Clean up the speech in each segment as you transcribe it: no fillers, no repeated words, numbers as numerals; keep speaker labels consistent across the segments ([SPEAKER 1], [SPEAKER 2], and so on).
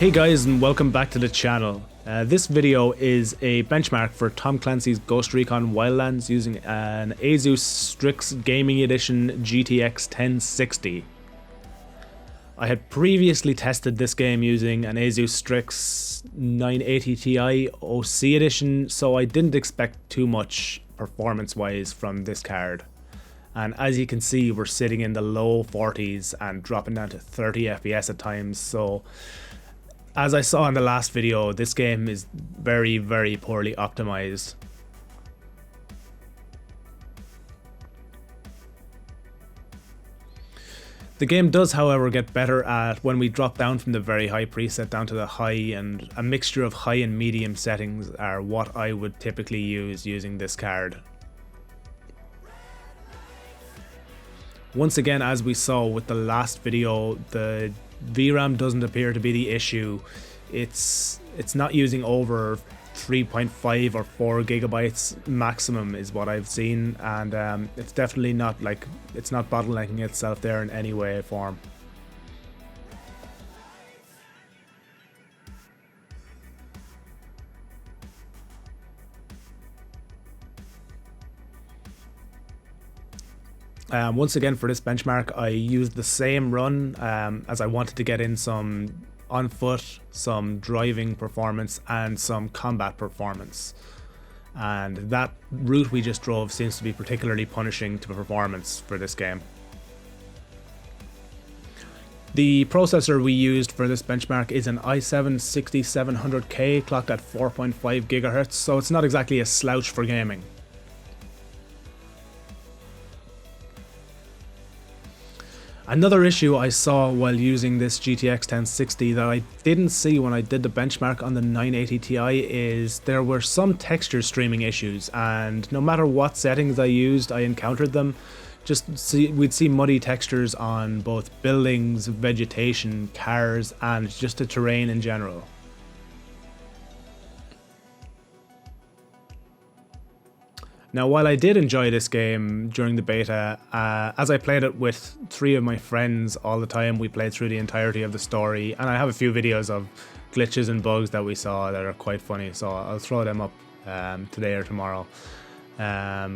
[SPEAKER 1] Hey guys, and welcome back to the channel. This video is a benchmark for Tom Clancy's Ghost Recon Wildlands using an Asus Strix Gaming Edition GTX 1060. I had previously tested this game using an Asus Strix 980 Ti OC Edition, so I didn't expect too much performance-wise from this card. And as you can see, we're sitting in the low 40s and dropping down to 30 FPS at times, so as I saw in the last video, this game is very, very poorly optimized. The game does, however, get better at when we drop down from the very high preset down to the high, and a mixture of high and medium settings are what I would typically use using this card. Once again, as we saw with the last video, the VRAM doesn't appear to be the issue. It's not using over 3.5 or 4 gigabytes maximum is what I've seen, and it's definitely not it's not bottlenecking itself there in any way or form. Once again, for this benchmark, I used the same run as I wanted to get in some on foot, some driving performance, and some combat performance. And that route we just drove seems to be particularly punishing to performance for this game. The processor we used for this benchmark is an i7-6700K clocked at 4.5 GHz, so it's not exactly a slouch for gaming. Another issue I saw while using this GTX 1060 that I didn't see when I did the benchmark on the 980 Ti is there were some texture streaming issues, and no matter what settings I used, I encountered them. We'd see muddy textures on both buildings, vegetation, cars, and just the terrain in general. Now, while I did enjoy this game during the beta, as I played it with 3 of my friends all the time, we played through the entirety of the story, and I have a few videos of glitches and bugs that we saw that are quite funny, so I'll throw them up today or tomorrow. Yeah,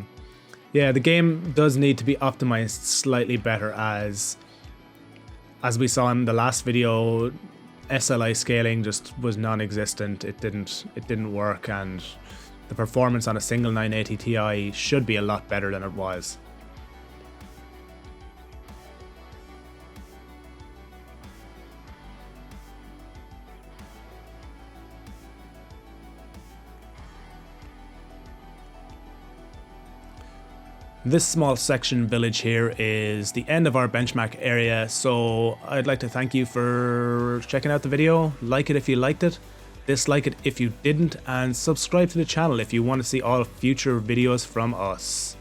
[SPEAKER 1] the game does need to be optimized slightly better, as we saw in the last video, SLI scaling just was non-existent. It didn't work, and the performance on a single 980 Ti should be a lot better than it was. This small section village here is the end of our benchmark area, so I'd like to thank you for checking out the video. Like it if you liked it, dislike it if you didn't, and subscribe to the channel if you want to see all future videos from us.